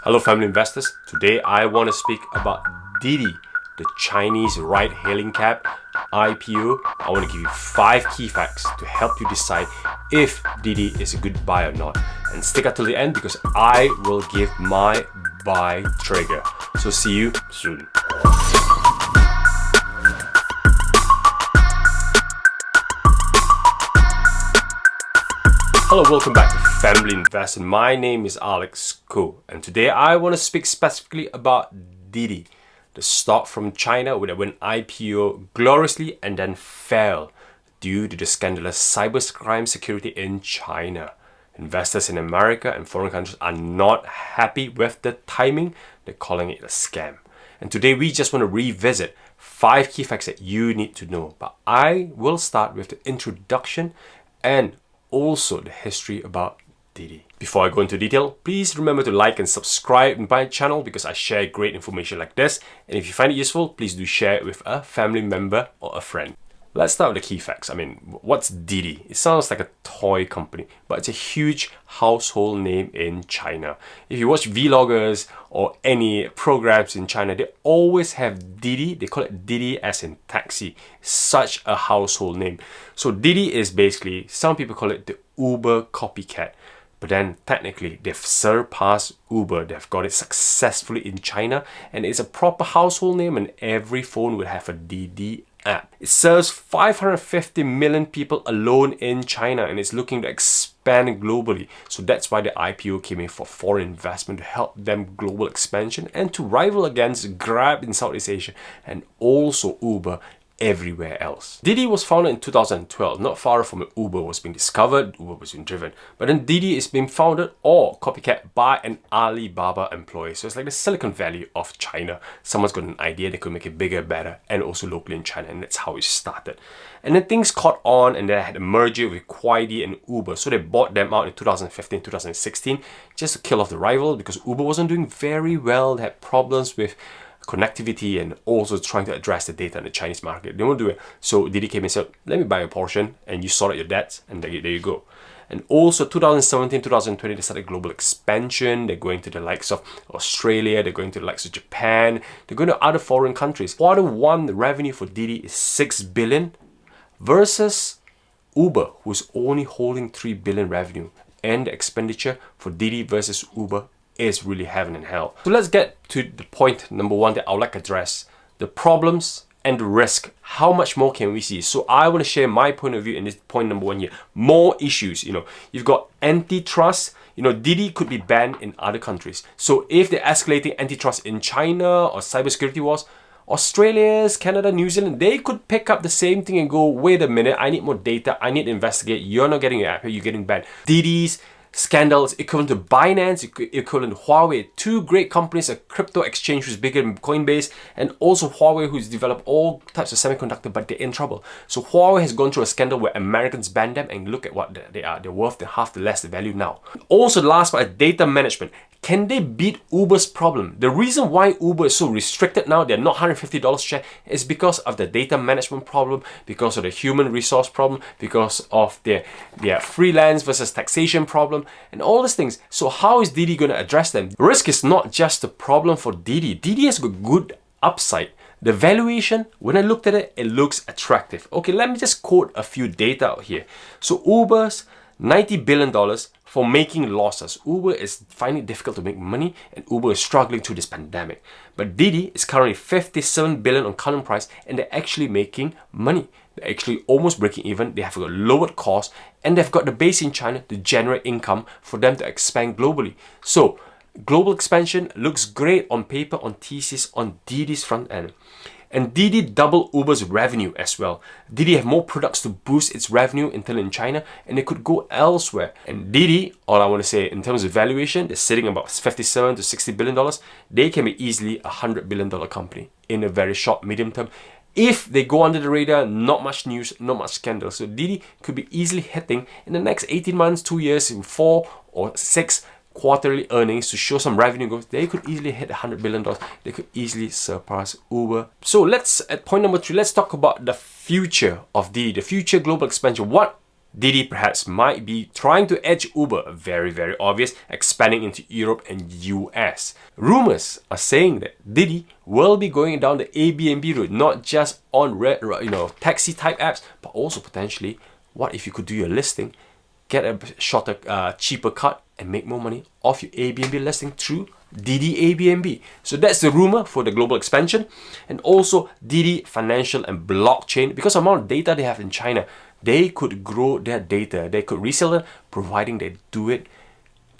Hello family investors, today I want to speak about DIDI, the Chinese ride-hailing cab IPO. I want to give you 5 key facts to help you decide if DIDI is a good buy or not. And stick out till the end because I will give my buy trigger. So see you soon. Hello, welcome back to Family Investing. My name is Alex Ko, and today I want to speak specifically about DIDI, the stock from China that went IPO gloriously and then fell due to the scandalous cybercrime security in China. Investors in America and foreign countries are not happy with the timing. They're calling it a scam. And today we just want to revisit 5 key facts that you need to know. But I will start with the introduction and also the history about DIDI. Before I go into detail, please remember to like and subscribe to my channel because I share great information like this. And if you find it useful, please do share it with a family member or a friend. Let's start with the key facts. What's DIDI? It sounds like a toy company, but it's a huge household name in China. If you watch vloggers or any programs in China, they always have DIDI. They call it DIDI as in taxi. Such a household name. So DIDI is basically, some people call it the Uber copycat. But then technically they've surpassed Uber. They've got it successfully in China, and it's a proper household name, and every phone would have a DIDI app. It serves 550 million people alone in China, and it's looking to expand globally. So that's why the IPO came in for foreign investment to help them global expansion and to rival against Grab in Southeast Asia and also Uber everywhere else. DIDI was founded in 2012, not far from when Uber was being discovered, Uber was being driven. But then DIDI is being founded or copycat by an Alibaba employee. So it's like the Silicon Valley of China. Someone's got an idea, they could make it bigger, better, and also locally in China, and that's how it started. And then things caught on, and they had a merger with Kuaidi and Uber. So they bought them out in 2015, 2016, just to kill off the rival because Uber wasn't doing very well. They had problems with connectivity and also trying to address the data in the Chinese market. They won't do it. So DIDI came and said, let me buy a portion and you sort out your debts, and there you go. And also 2017, 2020, they started global expansion. They're going to the likes of Australia, they're going to the likes of Japan, they're going to other foreign countries. Quarter 1 revenue for DIDI is 6 billion versus Uber, who's only holding 3 billion revenue. And the expenditure for DIDI versus Uber is really heaven and hell. So let's get to the point number 1 that I would like to address. The problems and the risk. How much more can we see? So I want to share my point of view in this point number 1 here. More issues. You've got antitrust. DIDI could be banned in other countries. So if they're escalating antitrust in China or cybersecurity wars, Australia, Canada, New Zealand, they could pick up the same thing and go, wait a minute, I need more data, I need to investigate. You're not getting your app here, you're getting banned. DIDI's scandals equivalent to Binance, equivalent to Huawei, 2 great companies, a crypto exchange who's bigger than Coinbase, and also Huawei, who's developed all types of semiconductor, but they're in trouble. So Huawei has gone through a scandal where Americans banned them, and look at what they are. They're worth half the less the value now. Also, the last part, data management. Can they beat Uber's problem? The reason why Uber is so restricted now, they're not $150 share, is because of the data management problem, because of the human resource problem, because of their freelance versus taxation problem, and all these things. So how is DIDI going to address them? Risk is not just a problem for DIDI. DIDI has got good upside. The valuation, when I looked at it, it looks attractive. Okay, let me just quote a few data out here. So Uber's $90 billion for making losses. Uber is finding it difficult to make money, and Uber is struggling through this pandemic. But DIDI is currently 57 billion on current price, and they're actually making money. They're actually almost breaking even. They have got lowered costs, and they've got the base in China to generate income for them to expand globally. So global expansion looks great on paper, on thesis, on DIDI's front end. And DIDI doubled Uber's revenue as well. DIDI have more products to boost its revenue until in China, and they could go elsewhere. And DIDI, all I want to say in terms of valuation, they're sitting about $57 to $60 billion. They can be easily a $100 billion company in a very short, medium term. If they go under the radar, not much news, not much scandal. So DIDI could be easily hitting in the next 18 months, 2 years, in 4 or 6 quarterly earnings to show some revenue growth. They could easily hit $100 billion. They could easily surpass Uber. So at point number 3, let's talk about the future of DIDI, the future global expansion. What DiDi perhaps might be trying to edge Uber, very, very obvious, expanding into Europe and US. Rumors are saying that DiDi will be going down the Airbnb route, not just on taxi type apps, but also potentially, what if you could do your listing, get a shorter, cheaper cut and make more money off your Airbnb listing through DiDi Airbnb. So that's the rumor for the global expansion. And also DiDi financial and blockchain, because of the amount of data they have in China, they could grow their data, they could resell it, providing they do it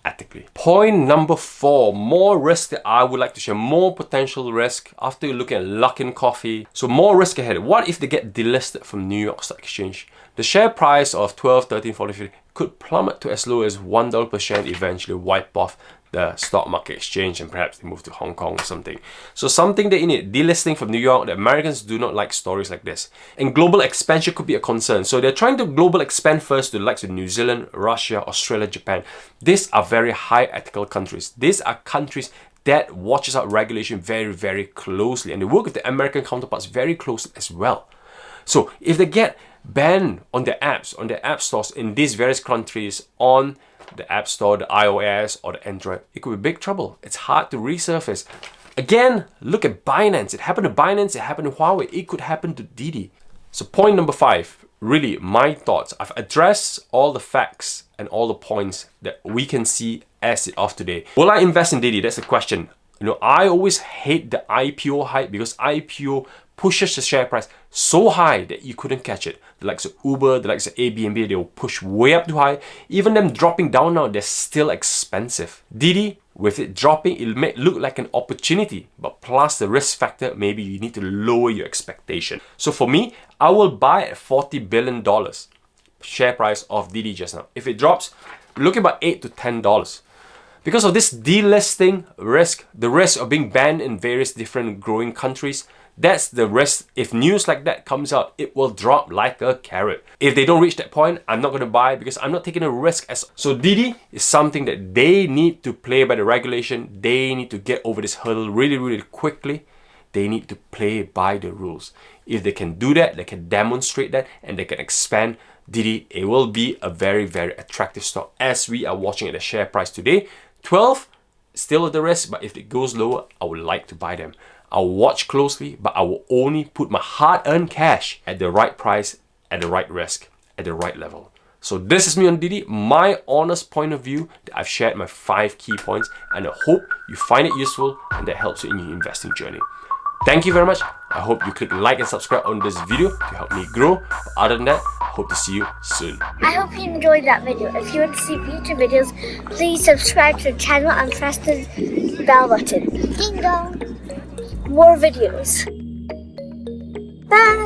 ethically. Point number 4, more risk that I would like to share, more potential risk after you look at Luckin Coffee. So more risk ahead. What if they get delisted from New York Stock Exchange? The share price of 12, 13, 14, 15 could plummet to as low as $1 per share and eventually wipe off the stock market exchange, and perhaps they move to Hong Kong or something. So something that you need, delisting from New York. The Americans do not like stories like this. And global expansion could be a concern. So they're trying to global expand first to the likes of New Zealand, Russia, Australia, Japan. These are very high ethical countries. These are countries that watches out regulation very, very closely, and they work with the American counterparts very closely as well. So if they get banned on their apps, on their app stores in these various countries, on the App Store, the iOS or the Android, it could be big trouble. It's hard to resurface. Again, look at Binance. It happened to Binance, it happened to Huawei, it could happen to DiDi. So point number 5, really my thoughts. I've addressed all the facts and all the points that we can see as of today. Will I invest in DiDi? That's the question. I always hate the IPO hype, because IPO pushes the share price so high that you couldn't catch it. The likes of Uber, the likes of Airbnb, they will push way up too high. Even them dropping down now, they're still expensive. DiDi, with it dropping, it may look like an opportunity, but plus the risk factor, maybe you need to lower your expectation. So for me, I will buy at $40 billion share price of DiDi just now. If it drops, we're looking about $8 to $10. Because of this delisting risk, the risk of being banned in various different growing countries, that's the risk. If news like that comes out, it will drop like a carrot. If they don't reach that point, I'm not going to buy, because I'm not taking a risk. So DiDi is something that they need to play by the regulation. They need to get over this hurdle really, really quickly. They need to play by the rules. If they can do that, they can demonstrate that, and they can expand DiDi, it will be a very, very attractive stock as we are watching at the share price today. 12, still at the risk, but if it goes lower, I would like to buy them. I'll watch closely, but I will only put my hard-earned cash at the right price, at the right risk, at the right level. So this is me on DiDi, my honest point of view that I've shared my 5 key points, and I hope you find it useful and that helps you in your investing journey. Thank you very much. I hope you click like and subscribe on this video to help me grow. But other than that, I hope to see you soon. I hope you enjoyed that video. If you want to see future videos, please subscribe to the channel and press the bell button. Ding dong! More videos. Bye!